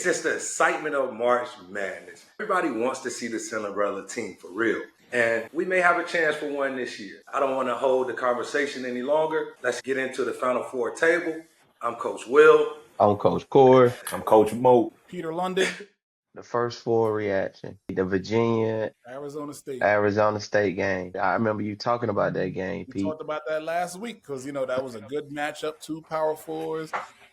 It's just the excitement of March Madness. Everybody wants to see the Cinderella team for real. And we may have a chance for one this year. I don't want to hold the conversation any longer. Let's get into the Final Four table. I'm Coach Will. I'm Coach Core. I'm Coach Mo. Peter London. The first four reaction. The Virginia Arizona State game. I remember you talking about that game, Pete. We talked about that last week because, that was a good matchup, two power fours,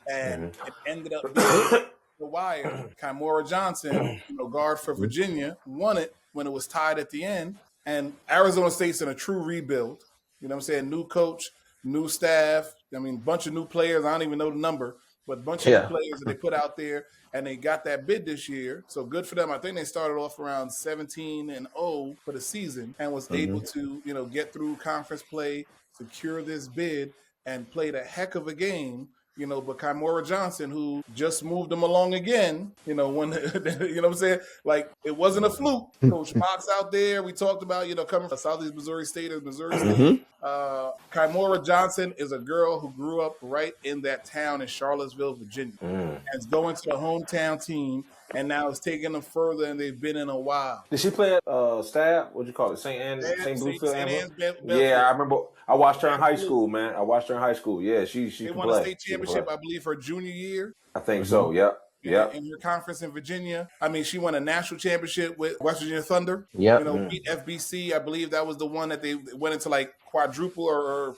and it ended up being the wire. Kimora Johnson, guard for Virginia, won it when it was tied at the end. And Arizona State's in a true rebuild. You know what I'm saying? New coach, new staff. Bunch of new players. I don't even know the number, but a bunch of new players that they put out there. And they got that bid this year, so good for them. I think they started off around 17-0 for the season and was able to, get through conference play, secure this bid, and played a heck of a game. But Kimora Johnson, who just moved them along again, when what I'm saying? Like, it wasn't a fluke. Coach Mox out there, we talked about, coming from Southeast Missouri State as Missouri State. Kimora Johnson is a girl who grew up right in that town in Charlottesville, Virginia. And is going to the hometown team, and now it's taking them further than they've been in a while. Did she play at Stab? What'd you call it? St. Bluefield? St. Anne's Yeah, I remember. I watched her in high school, man. Yeah, she They won a state championship, I believe, her junior year. I think so, yep. Yeah, in your conference in Virginia. She won a national championship with West Virginia Thunder. Yeah, beat FBC. I believe that was the one that they went into like quadruple or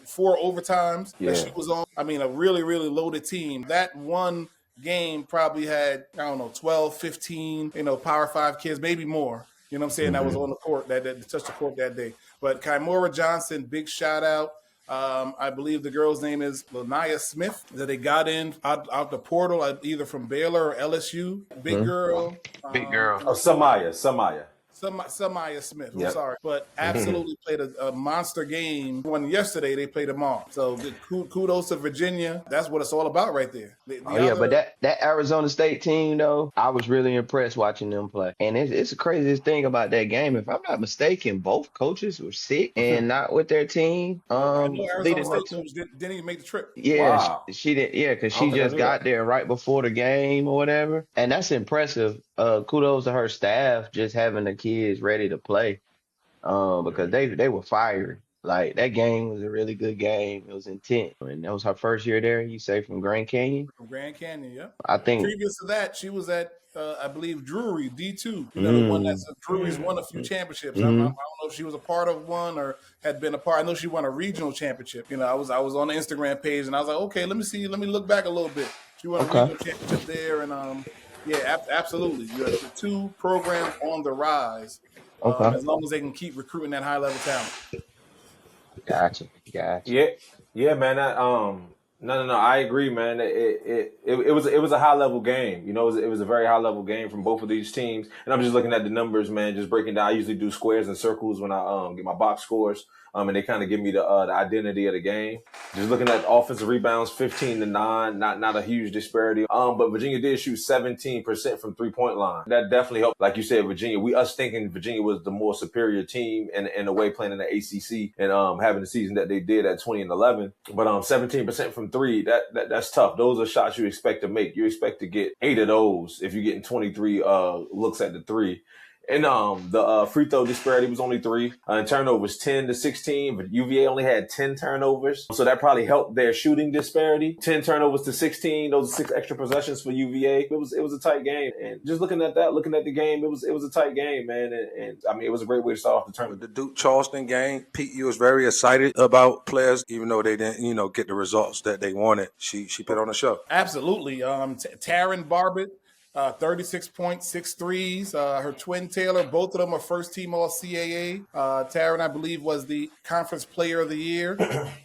4 overtimes that she was on. A really, really loaded team. That one game probably had 12, 15, Power 5 kids, maybe more. You know what I'm saying? That was on the court that touched the court that day. But Kimora Johnson, big shout out. I believe the girl's name is Lanaya Smith that they got in out the portal, either from Baylor or LSU. Big girl. Samaya Smith. I'm sorry, but absolutely played a monster game. When yesterday they played them all. So kudos to Virginia. That's what it's all about right there. But that Arizona State team though, I was really impressed watching them play. And it's the craziest thing about that game. If I'm not mistaken, both coaches were sick and not with their team. Arizona State coach didn't even make the trip. Yeah, wow. She didn't. Yeah, because she just got there right before the game or whatever, and that's impressive. Kudos to her staff just having the kids ready to play, because they were fired. Like, that game was a really good game. It was intense, and that was her first year there. You say from Grand Canyon? From Grand Canyon, yeah. I think previous to that, she was at I believe Drury D2. The one that's Drury's won a few championships. I don't know if she was a part of one or had been a part. I know she won a regional championship. I was on the Instagram page and I was like, okay, let me look back a little bit. She won a regional championship there, and yeah, absolutely. The two programs on the rise. As long as they can keep recruiting that high level talent. Gotcha. Yeah, man. No. I agree, man. It was a high level game. It was a very high level game from both of these teams. And I'm just looking at the numbers, man. Just breaking down. I usually do squares and circles when I get my box scores. And they kind of give me the identity of the game. Just looking at offensive rebounds, 15-9, not a huge disparity. But Virginia did shoot 17% from 3-point line. That definitely helped. Like you said, Virginia, us thinking Virginia was the more superior team in a way playing in the ACC and having the season that they did at 20-11. But 17% from 3, that's tough. Those are shots you expect to make. You expect to get 8 of those if you're getting 23 looks at the 3. And the free throw disparity was only 3. And turnovers 10-16, but UVA only had 10 turnovers. So that probably helped their shooting disparity. 10 turnovers to 16. Those are 6 extra possessions for UVA. It was a tight game. And just looking at the game, it was a tight game, man. And it was a great way to start off the tournament. The Duke Charleston game, Pete, you was very excited about players, even though they didn't, get the results that they wanted. She put on a show. Absolutely. Taryn Barbitt. 36 points, 6 threes. Her twin Taylor, both of them are first team all CAA. Taryn, I believe, was the conference player of the year.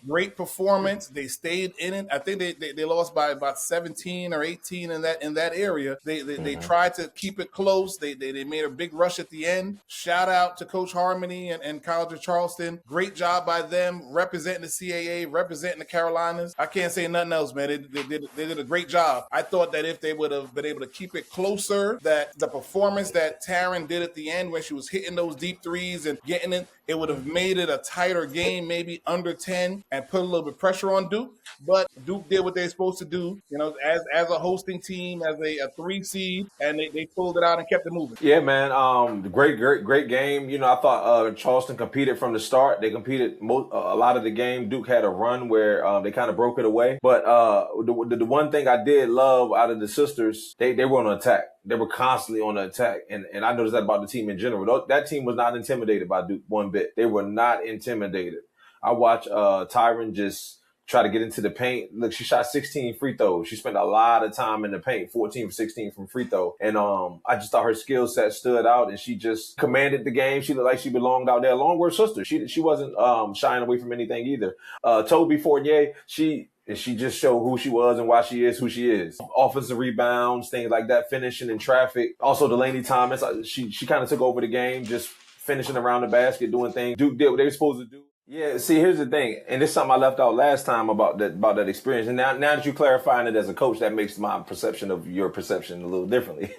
Great performance. They stayed in it. I think they lost by about 17 or 18 in that area. They tried to keep it close. They made a big rush at the end. Shout out to Coach Harmony and College of Charleston. Great job by them representing the CAA, representing the Carolinas. I can't say nothing else, man. They did a great job. I thought that if they would have been able to keep it bit closer, that the performance that Taryn did at the end when she was hitting those deep threes and getting it would have made it a tighter game, maybe under 10, and put a little bit of pressure on Duke. But Duke did what they're supposed to do, as a hosting team, as a 3 seed, and they pulled it out and kept it moving. Yeah, man. Great game. I thought Charleston competed from the start. They competed a lot of the game. Duke had a run where they kind of broke it away. But the one thing I did love out of the sisters, they were on attack. They were constantly on the attack. And I noticed that about the team in general. That team was not intimidated by Duke one bit. They were not intimidated. I watched Tyron just try to get into the paint. Look, she shot 16 free throws. She spent a lot of time in the paint, 14 for 16 from free throw. And I just thought her skill set stood out, and she just commanded the game. She looked like she belonged out there along with her sister. She wasn't shying away from anything either. Toby Fournier, she just showed who she was and why she is who she is. Offensive rebounds, things like that, finishing in traffic. Also, Delaney Thomas, she kind of took over the game, just finishing around the basket, doing things Duke did what they were supposed to do. Yeah, see, here's the thing, and this is something I left out last time about that experience. And now that you're clarifying it as a coach, that makes my perception of your perception a little differently.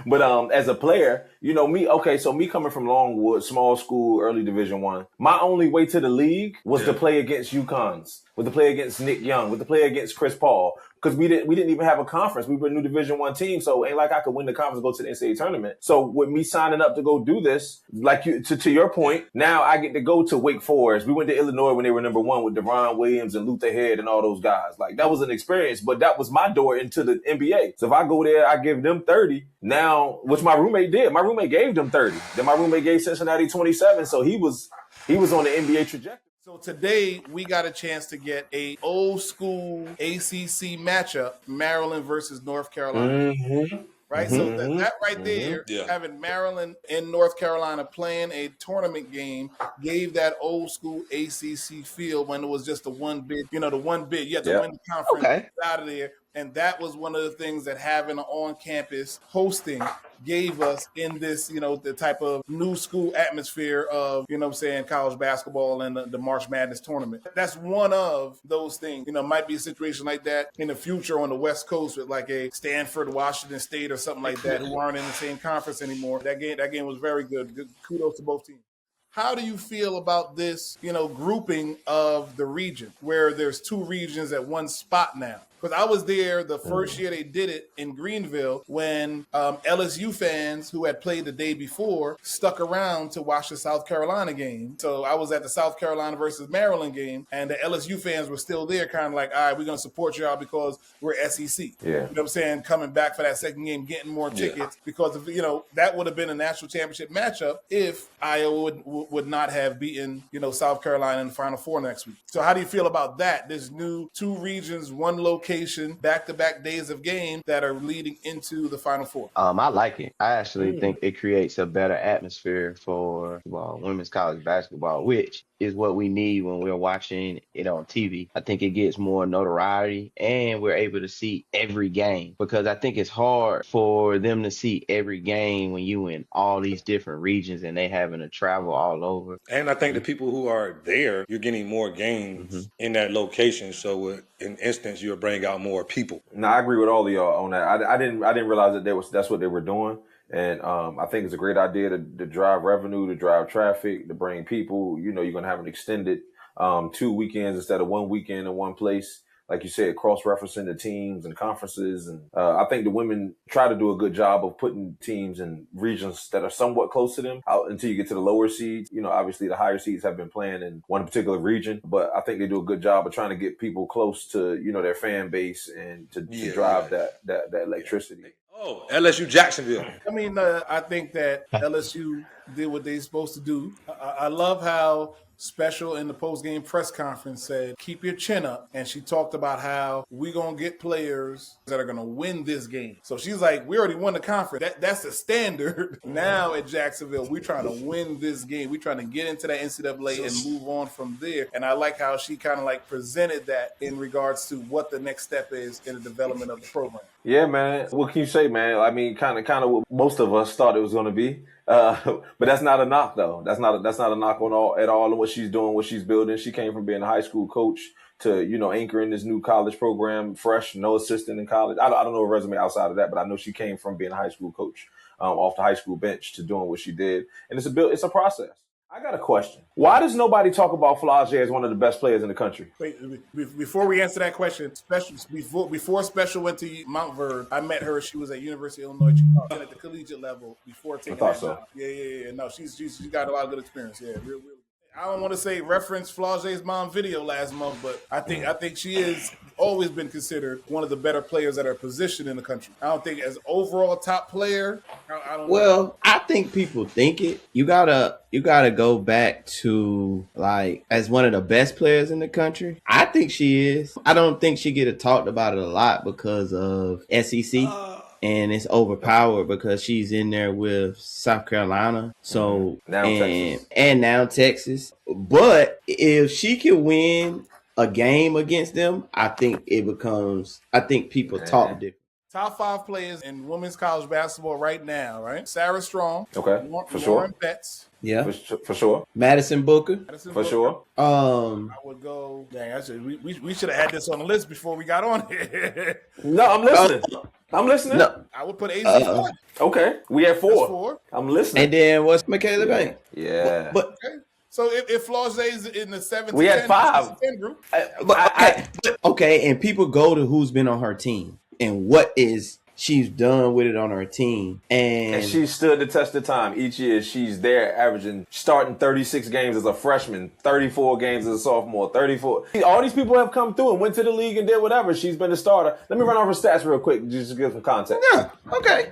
But as a player, me coming from Longwood, small school, early Division I, my only way to the league was to play against UConns, was to play against Nick Young, was to play against Chris Paul. Because we didn't even have a conference. We were a new Division I team, so it ain't like I could win the conference and go to the NCAA tournament. So with me signing up to go do this, like to your point, now I get to go to Wake Forest. We went to Illinois when they were number 1 with Deron Williams and Luther Head and all those guys. Like, that was an experience, but that was my door into the NBA. So if I go there, I give them 30. Now, which my roommate did. My roommate gave them 30. Then my roommate gave Cincinnati 27. So he was on the NBA trajectory. So today we got a chance to get a old school ACC matchup, Maryland versus North Carolina. Mm-hmm. Right? Mm-hmm. So that right there, having Maryland and North Carolina playing a tournament game, gave that old school ACC feel when it was just the one bid. You had to win the conference out of there. And that was one of the things that having an on-campus hosting gave us in this, the type of new school atmosphere of, college basketball and the March Madness tournament. That's one of those things. Might be a situation like that in the future on the West Coast with like a Stanford, Washington State or something like that who aren't in the same conference anymore. That game was very good. Good kudos to both teams. How do you feel about this, grouping of the region where there's 2 regions at one spot now? Because I was there the first year they did it in Greenville when LSU fans who had played the day before stuck around to watch the South Carolina game. So I was at the South Carolina versus Maryland game, and the LSU fans were still there, kind of like, all right, we're going to support y'all because we're SEC. Yeah. You know what I'm saying? Coming back for that second game, getting more tickets because of, that would have been a national championship matchup if Iowa would not have beaten, South Carolina in the Final Four next week. So how do you feel about that? This new 2 regions, 1 location, back-to-back days of game that are leading into the Final Four. I like it. I actually think it creates a better atmosphere for women's college basketball, which is what we need when we're watching it on TV. I think it gets more notoriety and we're able to see every game, because I think it's hard for them to see every game when you in all these different regions and they having to travel all over. And I think the people who are there, you're getting more games in that location. So in instance, you're bringing out more people. No, I agree with all of y'all on that. I didn't realize that that's what they were doing. And I think it's a great idea to drive revenue, to drive traffic, to bring people. You're going to have an extended 2 weekends instead of 1 weekend in one place. Like you said, cross-referencing the teams and conferences. And I think the women try to do a good job of putting teams in regions that are somewhat close to them out until you get to the lower seeds. Obviously the higher seeds have been playing in one particular region, but I think they do a good job of trying to get people close to, their fan base and to drive that electricity. Oh, LSU Jacksonville. I mean, I think that LSU did what they're supposed to do. I love how Special in the post-game press conference said, keep your chin up. And she talked about how we're going to get players that are going to win this game. So she's like, we already won the conference. That's the standard. Now at Jacksonville, we're trying to win this game. We're trying to get into the NCAA and move on from there. And I like how she kind of like presented that in regards to what the next step is in the development of the program. Yeah, man. What can you say, man? I mean, kind of what most of us thought it was going to be. But that's not a knock, though. That's not a knock at all on what she's doing, what she's building. She came from being a high school coach to anchor in this new college program, fresh, no assistant in college. I don't know a resume outside of that, but I know she came from being a high school coach off the high school bench to doing what she did. And it's a process. I got a question. Why does nobody talk about Flau'jae as one of the best players in the country? Wait, before we answer that question, before Special went to Mount Vernon, I met her. She was at University of Illinois Chicago at the collegiate level before taking that job. Yeah. No, she's got a lot of good experience. Yeah, real. I don't want to say reference Flau'jae's mom video last month, but I think she has always been considered one of the better players at her position in the country. I don't think as overall top player. I don't know. I think people think it. You gotta go back to like as one of the best players in the country. I think she is. I don't think she get talked about it a lot because of SEC. And it's overpowered because she's in there with South Carolina. So now Texas. But if she can win a game against them, I think people talk different. Top 5 players in women's college basketball right now, right? Sarah Strong. Okay, for sure. Lauren Betts. Yeah, for sure. Madison Booker. For sure. I would go. Dang, we should have had this on the list before we got on here. No, I'm listening. I'm listening. No. I would put AZ. Okay, we have 4. I'm listening. And then what's Michaela Banks? Yeah. But okay. So if Flau'jae's in the 7 we had 5 group. Okay, and people go to who's been on her team and what is she's done with it on her team. And she stood the test of time. Each year she's there averaging, starting 36 games as a freshman, 34 games as a sophomore, 34. All these people have come through and went to the league and did whatever. She's been a starter. Let me run over stats real quick just to give some context. Yeah, okay.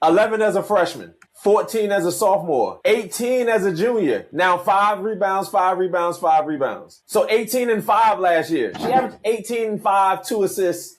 11 as a freshman. 14 as a sophomore, 18 as a junior. Now 5 rebounds, 5 rebounds, 5 rebounds. So 18 and 5 last year. She averaged 18 and 5, 2 assists,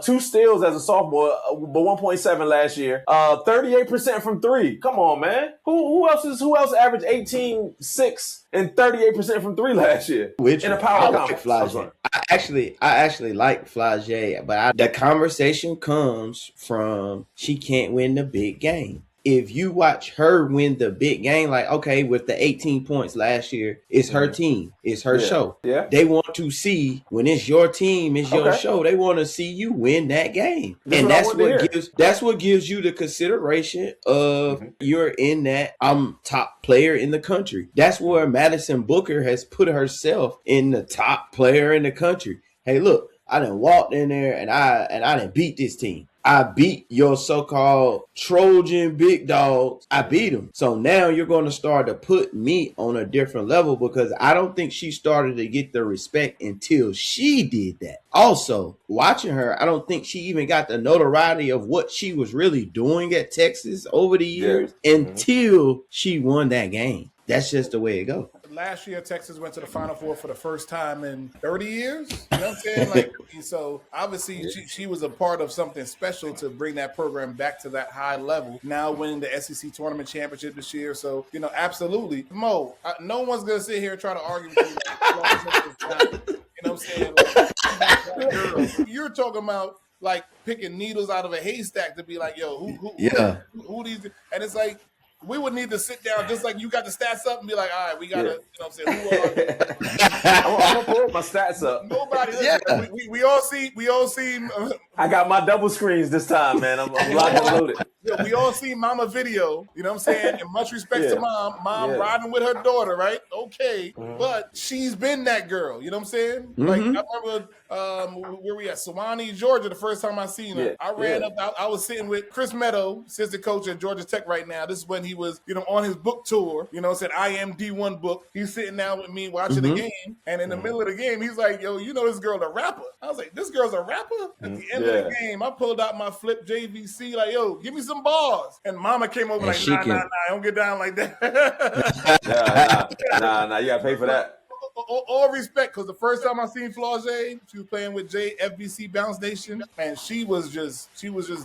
2 steals as a sophomore, but 1.7 last year. 38% from 3. Come on, man. Who else averaged 18, 6 and 38% from 3 last year? Which in a power conference. I actually like Flau'jae, but the conversation comes from she can't win the big game. If you watch her win the big game, like, okay, with the 18 points last year, it's her team. It's her show. Yeah. They want to see, when it's your team, it's your show, they want to see you win that game. And that's what gives you the consideration of you're in that top player in the country. That's where Madison Booker has put herself in the top player in the country. Hey, look, I done walked in there and I done beat this team. I beat your so-called Trojan big dogs. I beat them. So now you're going to start to put me on a different level because I don't think she started to get the respect until she did that. Also, watching her, I don't think she even got the notoriety of what she was really doing at Texas over the years until she won that game. That's just the way it goes. Last year, Texas went to the Final Four for the first time in 30 years. You know what I'm saying? So obviously she was a part of something special to bring that program back to that high level. Now winning the SEC tournament championship this year. So, absolutely. Mo, no one's going to sit here and try to argue with you. You know what I'm saying? You're talking about picking needles out of a haystack to be like, yo, who these? And it's like, we would need to sit down just like you got the stats up and be like, all right, we got to, you know what I'm saying? Who are I'm going to pull my stats up. Nobody. We all see. I got my double screens this time, man. I'm locked and loaded. Yeah, we all see Mama video, you know what I'm saying? And much respect to Mom riding with her daughter, right? Okay. But she's been that girl, you know what I'm saying? Like, I remember where we at? Sewanee, Georgia, the first time I seen her. I ran up, I was sitting with Chris Meadow, assistant coach at Georgia Tech right now. This is when he was, on his book tour, said I Am D1 book. He's sitting down with me watching the game. And in the middle of the game, he's like, yo, this girl a rapper. I was like, this girl's a rapper? At the end of the game, I pulled out my flip JVC, like, yo, give me some bars. And Mama came over and nah, don't get down like that. Nah, you gotta pay for that. All respect, because the first time I seen Flau'jae, she was playing with FBC Bounce Nation, and she was just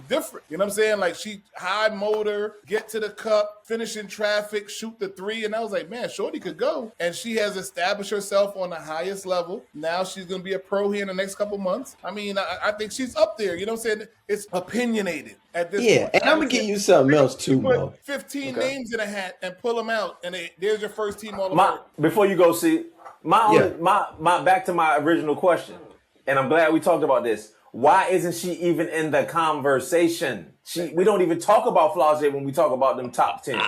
different. You know what I'm saying? Like, she high motor, get to the cup, finish in traffic, shoot the 3, and I was like, man, shorty could go. And she has established herself on the highest level. Now she's going to be a pro here in the next couple months. I mean, I think she's up there. You know what I'm saying? It's opinionated at this point. Yeah, and I'm going to give you something else too, Mo. 15 names in a hat and pull them out, and there's your first team all over. Before you go, see, my back to my original question, and I'm glad we talked about this. Why isn't she even in the conversation? We don't even talk about Flau'jae when we talk about them top 10.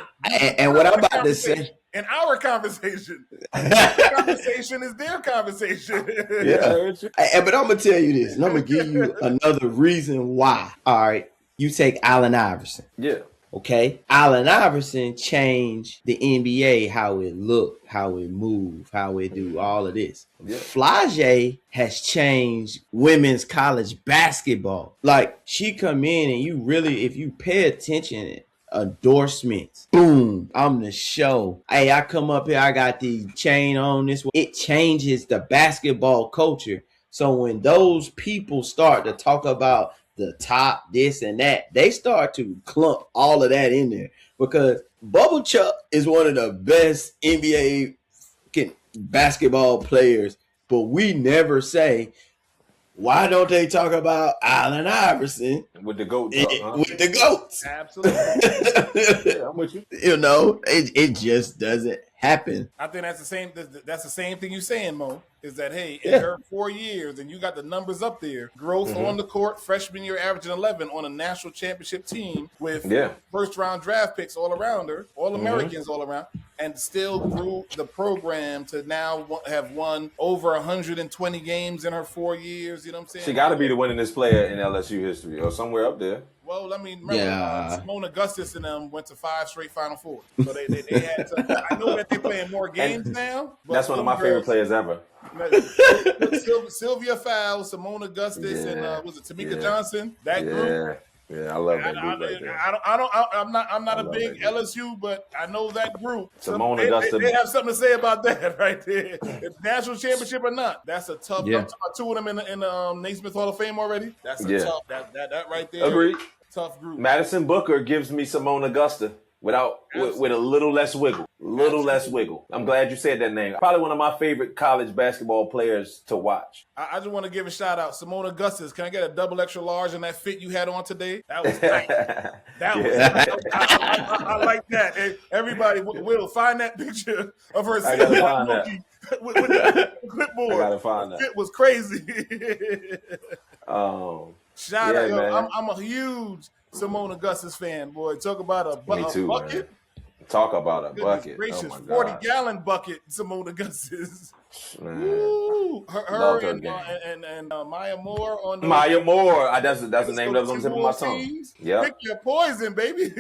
And what I'm about to say. In our conversation. Our conversation is their conversation. Yeah. But I'm going to tell you this, and I'm going to give you another reason why. All right. You take Allen Iverson. Yeah. Okay. Allen Iverson changed the NBA, how it looked, how it moved, how it do all of this. Yeah. Flau'jae has changed women's college basketball. Like, she come in and you really, if you pay attention, endorsements, boom, I'm the show. Hey, I come up here, I got the chain on this one. It changes the basketball culture. So when those people start to talk about the top, this and that, they start to clump all of that in there, because Bubble Chuck is one of the best NBA basketball players, but we never say, why don't they talk about Allen Iverson with the GOAT? With the GOATs? Absolutely. Yeah, I'm with you. You know, it just doesn't happen. I think that's the same thing you're saying, Mo. Is that, hey, in her 4 years, and you got the numbers up there, growth on the court, freshman year averaging 11 on a national championship team with first-round draft picks all around her, All-Americans all around, and still grew the program to now have won over 120 games in her 4 years. You know what I'm saying? She got to be the winningest player in LSU history or somewhere up there. Well, I mean, remember, Simone Augustus and them went to 5 straight Final Fours. So they had to. I know that they're playing more games now. But that's one of my favorite players ever. Sylvia Fowle, Simone Augustus, and was it Tamika Johnson? That group. Yeah, I love that group right there. I'm not a big LSU, but I know that group. Simone Augustus. They have something to say about that right there. If national championship or not, that's a tough. I'm talking about 2 of them in the Naismith Hall of Fame already. That's a tough. That right there. Agreed. Tough group. Madison Booker gives me Simone Augusta with a little less wiggle. Less wiggle. I'm glad you said that name. Probably one of my favorite college basketball players to watch. I just want to give a shout out. Simone Augustus, can I get a double extra large in that fit you had on today? That was nice. That was nice. I like that. Hey, everybody, will find that picture of her sitting on Mookie with the clipboard. I gotta find that. It was crazy. Shout out. Man. I'm a huge Simone Augustus fan, boy. Talk about a bucket. Man. Talk about a bucket. Gracious, oh my 40-gallon bucket, Simone Augustus. Man. Ooh, her and Maya Moore on the Maya Moore. That's the name that was on the tip of my tongue. Yeah. Pick your poison, baby.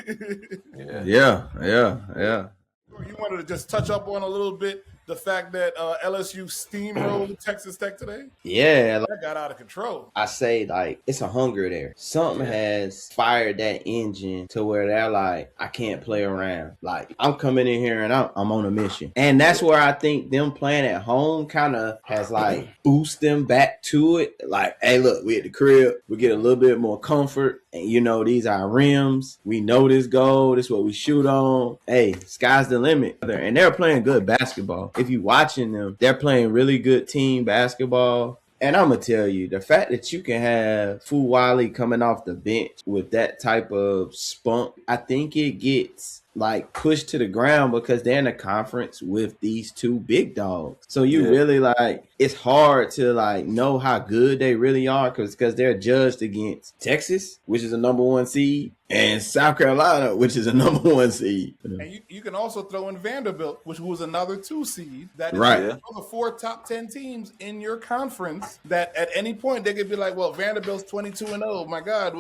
Yeah. You wanted to just touch up on a little bit the fact that LSU steamrolled Texas Tech today? Yeah. That got out of control. I say, like, it's a hunger there. Something has fired that engine to where they're like, I can't play around. Like, I'm coming in here and I'm on a mission. And that's where I think them playing at home kind of has, like, boost them back to it. Like, hey, look, we at the crib. We get a little bit more comfort. And, you know, these are our rims. We know this goal. This is what we shoot on. Hey, sky's the limit. And they're playing good basketball. If you're watching them, they're playing really good team basketball. And I'm going to tell you, the fact that you can have Fu Wiley coming off the bench with that type of spunk, I think it gets like pushed to the ground because they're in a conference with these two big dogs. So you really like, it's hard to like know how good they really are because they're judged against Texas, which is a number 1 seed, and South Carolina, which is a number 1 seed. And you can also throw in Vanderbilt, which was another 2 seed. That is the 4 top 10 teams in your conference that at any point they could be like, well, Vanderbilt's 22-0. My God,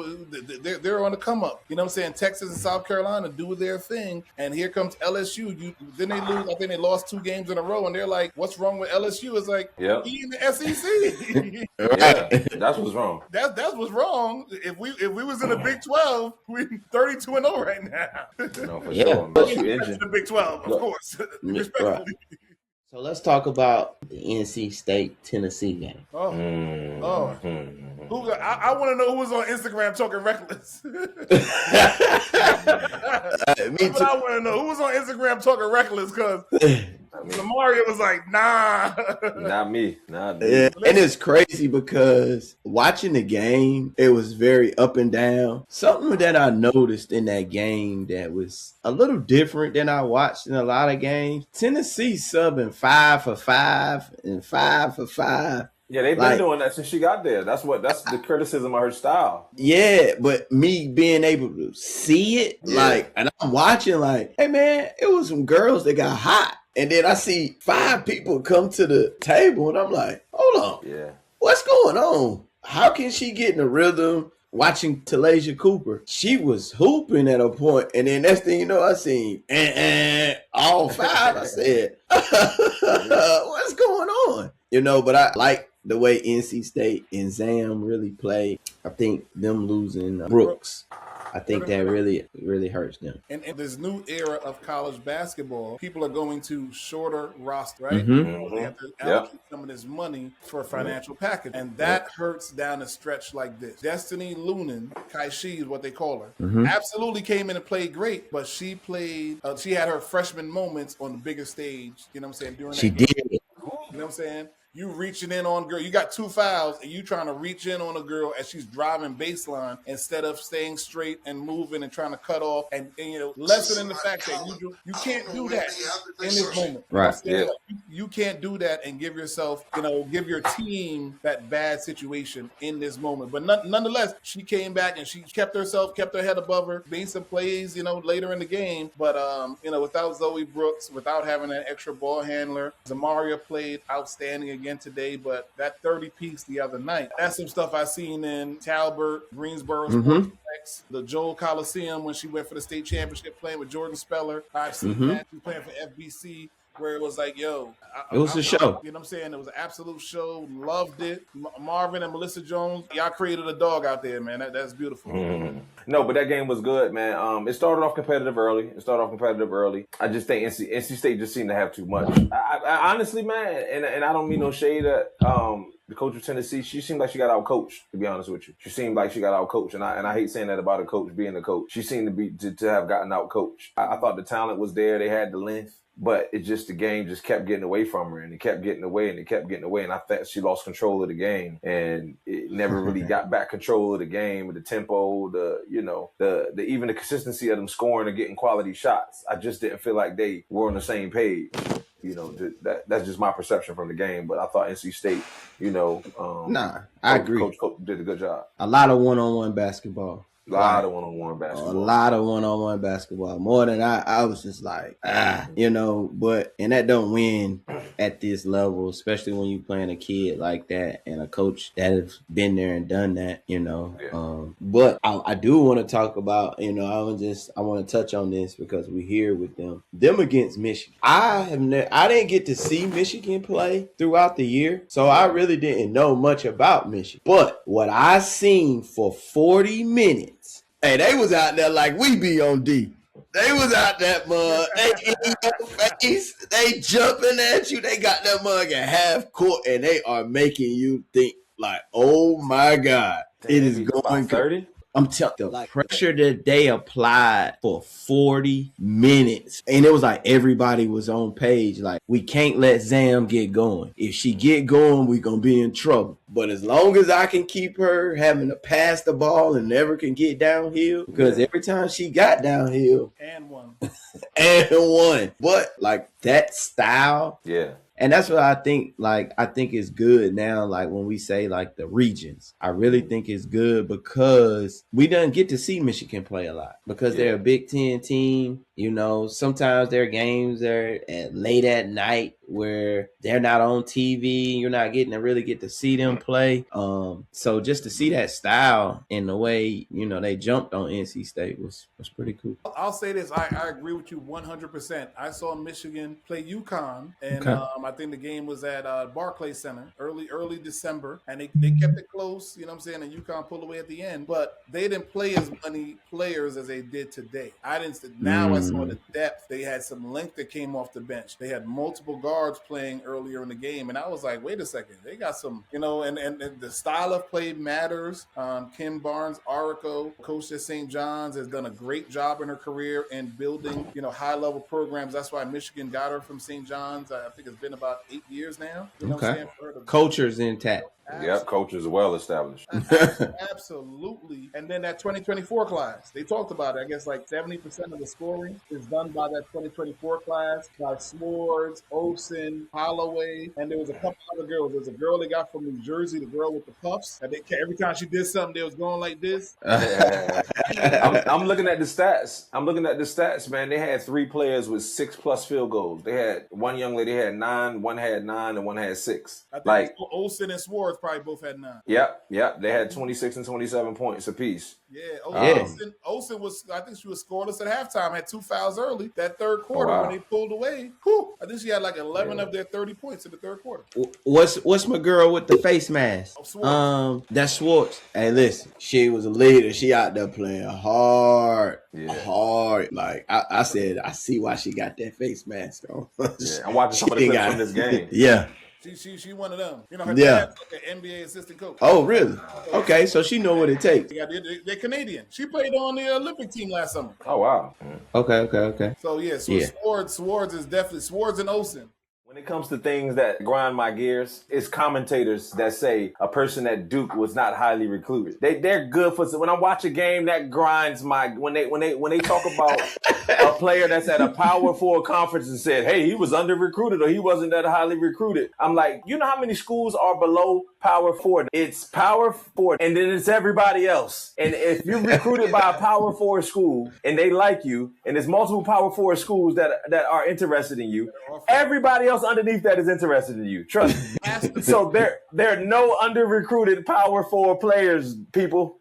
they're on the come up. You know what I'm saying? Texas and South Carolina do their thing. And here comes LSU. Then they lose. I think they lost 2 games in a row. And they're like, what's wrong with LSU? It's like, he in the SEC. That's what's wrong. That's what's wrong. If we was in the Big 12, we're 32-0 right now. No, for sure. The Big 12, of course. Respectfully. So let's talk about the NC State-Tennessee game. I want to know who was on Instagram talking reckless. Me too. I want to know who was on Instagram talking reckless because Mario was like, nah. Not me. Not me. Yeah, and it's crazy because watching the game, it was very up and down. Something that I noticed in that game that was a little different than I watched in a lot of games. Tennessee subbing 5 for 5 and 5 for 5. Yeah, they've been doing that since she got there. That's the criticism of her style. Yeah, but me being able to see it, and I'm watching hey man, it was some girls that got hot. And then I see 5 people come to the table and I'm like, hold on. Yeah. What's going on? How can she get in a rhythm? Watching Talasia Cooper, she was hooping at a point, and then next thing you know, I seen all 5. I said, "What's going on?" But I like the way NC State and Zam really played. I think them losing Brooks, I think that really hurts them. And in this new era of college basketball, people are going to shorter roster, right? Mm-hmm. They have to allocate some of this money for a financial package. And that hurts down a stretch like this. Destiny Lunan, Kaishi is what they call her, absolutely came in and played great, but she played, she had her freshman moments on the bigger stage, you know what I'm saying? During She that did. You know what I'm saying? You reaching in on girl. You got 2 fouls, and you trying to reach in on a girl as she's driving baseline instead of staying straight and moving and trying to cut off. And lessening the fact that you can't do that in this moment. Right. Yeah. You can't do that and give yourself, give your team that bad situation in this moment. But nonetheless, she came back and she kept her head above her, made some plays, later in the game. But without Zoe Brooks, without having that extra ball handler, Zamaria played outstanding again today, but that 30 piece the other night, that's some stuff I seen in Talbot, Greensboro, the Joel Coliseum when she went for the state championship playing with Jordan Speller. I've seen that she's playing for FBC, where it was like, it was a show. You know what I'm saying? It was an absolute show. Loved it. Marvin and Melissa Jones, y'all created a dog out there, man. That's beautiful. No, but that game was good, man. It started off competitive early. I just think NC State just seemed to have too much. I honestly, man, and I don't mean no shade at the coach of Tennessee. She seemed like she got out coached, to be honest with you. She seemed like she got out coached, and I hate saying that about a coach being a coach. She seemed to have gotten out coached. I thought the talent was there. They had the length. But it just, the game just kept getting away from her, and it kept getting away, and it kept getting away. And I thought she lost control of the game, and it never really got back control of the game, or the tempo, the even the consistency of them scoring or getting quality shots. I just didn't feel like they were on the same page. That's just my perception from the game. But I thought NC State, I agree. Coach did a good job. A lot of one-on-one basketball. A lot of one-on-one basketball. A lot of one-on-one basketball. More than I was just like, but and that don't win at this level, especially when you playing a kid like that and a coach that has been there and done that, But I do want to talk about, I want to touch on this because we're here with them against Michigan. I didn't get to see Michigan play throughout the year, so I really didn't know much about Michigan. But what I seen for 40 minutes, hey, they was out there like we be on D. They was out that mug. They in your face. They jumping at you. They got that mug at half court, and they are making you think like, oh my God, it is going 30. I'm telling you, the pressure that they applied for 40 minutes. And it was like everybody was on page. Like, we can't let Zam get going. If she get going, we're going to be in trouble. But as long as I can keep her having to pass the ball and never can get downhill, because every time she got downhill. And one. But like that style. Yeah. And that's what I think, I think it's good now, when we say, the regions. I really think it's good because we don't get to see Michigan play a lot because they're a Big Ten team. Sometimes their games are late at night where they're not on TV. You're not getting to really get to see them play. So just to see that style and the way, they jumped on NC State was pretty cool. I'll say this. I agree with you 100%. I saw Michigan play UConn, and I think the game was at Barclays Center early December, and they kept it close, and UConn pulled away at the end, but they didn't play as many players as they did today. Now I see saw the depth. They had some length that came off the bench. They had multiple guards playing earlier in the game. And I was like, wait a second. They got some, and the style of play matters. Kim Barnes, Arico, coach at St. John's, has done a great job in her career in building, high-level programs. That's why Michigan got her from St. John's. I think it's been about 8 years now. You know what I'm saying? For her to Culture's intact. Yep, coach is well established. Absolutely. And then that 2024 class, they talked about it. I guess like 70% of the scoring is done by that 2024 class by Swords, Olsen, Holloway, and there was a couple other girls. There's a girl they got from New Jersey, the girl with the puffs. And every time she did something, they was going like this. I'm looking at the stats. Man. They had 3 players with 6+ field goals. They had one young lady had 9, one had 9, and one had 6. I think Olsen and Swords probably both had 9. Yep. They had 26 and 27 points apiece. Yeah. Olsen was, I think she was scoreless at halftime, had 2 fouls early. That third quarter when they pulled away, I think she had like 11 of their 30 points in the third quarter. What's my girl with the face mask? That's Swartz. Hey, listen, she was a leader. She out there playing hard. Like I said, I see why she got that face mask on. I'm watching some of the clips from this game. Yeah. She one of them. Her dad's like an NBA assistant coach. Oh, really? Okay, so she know what it takes. Yeah, they're Canadian. She played on the Olympic team last summer. Oh, wow. Okay. So, Swords is definitely Swords and Olsen. When it comes to things that grind my gears, it's commentators that say a person at Duke was not highly recruited. They're good for. When I watch a game, that grinds my. When they talk about a player that's at a Power 4 conference and said, "Hey, he was under recruited or he wasn't that highly recruited," I'm like, you know how many schools are below Power 4? It's Power 4, and then it's everybody else. And if you're recruited by a Power 4 school and they like you, and there's multiple Power 4 schools that are interested in you, everybody else underneath that is interested in you. Trust me. So there are no under-recruited Power 4 players, people.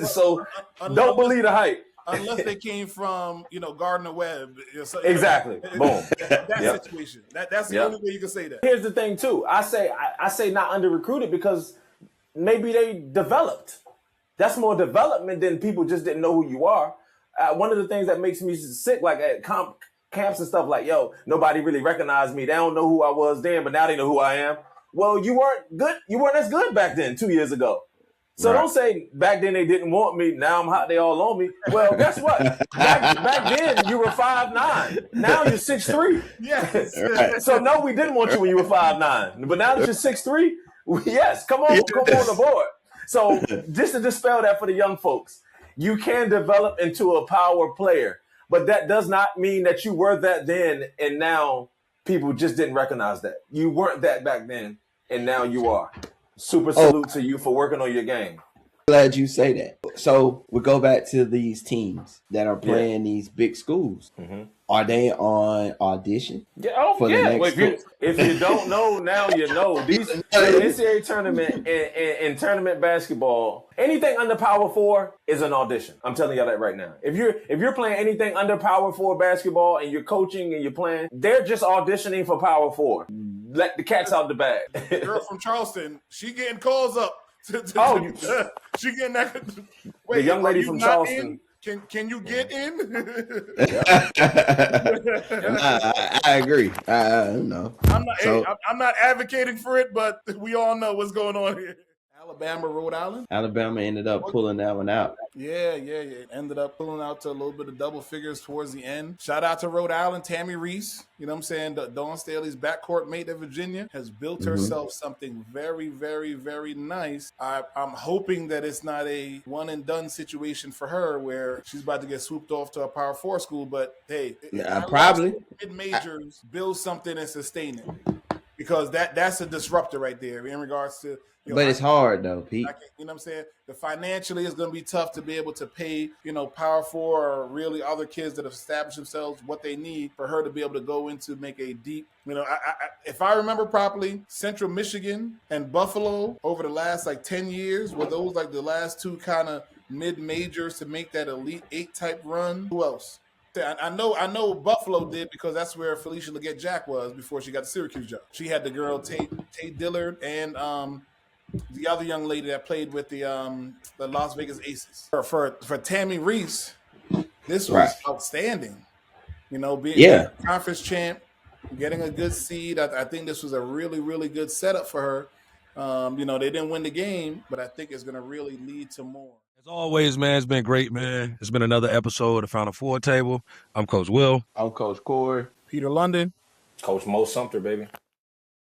So don't believe the hype. Unless they came from, Gardner Webb. Exactly. Boom. That situation. That's the only way you can say that. Here's the thing, too. I say not under-recruited because maybe they developed. That's more development than people just didn't know who you are. One of the things that makes me sick, like at camps and stuff, like, nobody really recognized me. They don't know who I was then, but now they know who I am. Well, you weren't good. You weren't as good back then 2 years ago. So don't say back then they didn't want me. Now I'm hot. They all on me. Well, guess what? Back then you were 5'9". Now you're 6'3". Yes. Right. So no, we didn't want you when you were 5'9". But now that you're 6'3", yes, come on the board. So just to dispel that for the young folks, you can develop into a power player. But that does not mean that you were that then and now people just didn't recognize that. You weren't that back then and now you are. Super salute to you for working on your game. Glad you say that. So we go back to these teams that are playing these big schools. Mm-hmm. Are they on audition? For the next if you don't know, now you know. These NCAA tournament and tournament basketball, anything under Power 4 is an audition. I'm telling y'all that right now. If you're playing anything under Power 4 basketball and you're coaching and you're playing, they're just auditioning for Power 4. Let the cat's out the bag. Girl from Charleston, she getting calls up. She getting that. Wait, the young lady from Charleston. Can you get in? I agree. No. I'm not advocating for it, but we all know what's going on here. Alabama, Rhode Island. Alabama ended up pulling that one out. Yeah. It ended up pulling out to a little bit of double figures towards the end. Shout out to Rhode Island, Tammy Reese. You know what I'm saying? Dawn Staley's backcourt mate at Virginia has built herself something very, very, very nice. I'm hoping that it's not a one and done situation for her where she's about to get swooped off to a Power 4 school. But hey, probably mid-majors build something and sustain it. Because that's a disruptor right there in regards to. But it's hard though, Pete. You know what I'm saying? Financially, it's going to be tough to be able to pay, Power 4 or really other kids that have established themselves what they need for her to be able to go into make a deep. If I remember properly, Central Michigan and Buffalo over the last 10 years were those the last two kind of mid majors to make that Elite 8 type run. Who else? I know Buffalo did because that's where Felicia Legette-Jack was before she got the Syracuse job. She had the girl Tate Dillard and the other young lady that played with the Las Vegas Aces. For Tammy Reese, this was outstanding. Being Yeah. a conference champ, getting a good seed. I think this was a really, really good setup for her. They didn't win the game, but I think it's going to really lead to more. As always, man, it's been great, man. It's been another episode of the Final Four Table. I'm Coach Will. I'm Coach Corey. Peter London. Coach Mo Sumter, baby.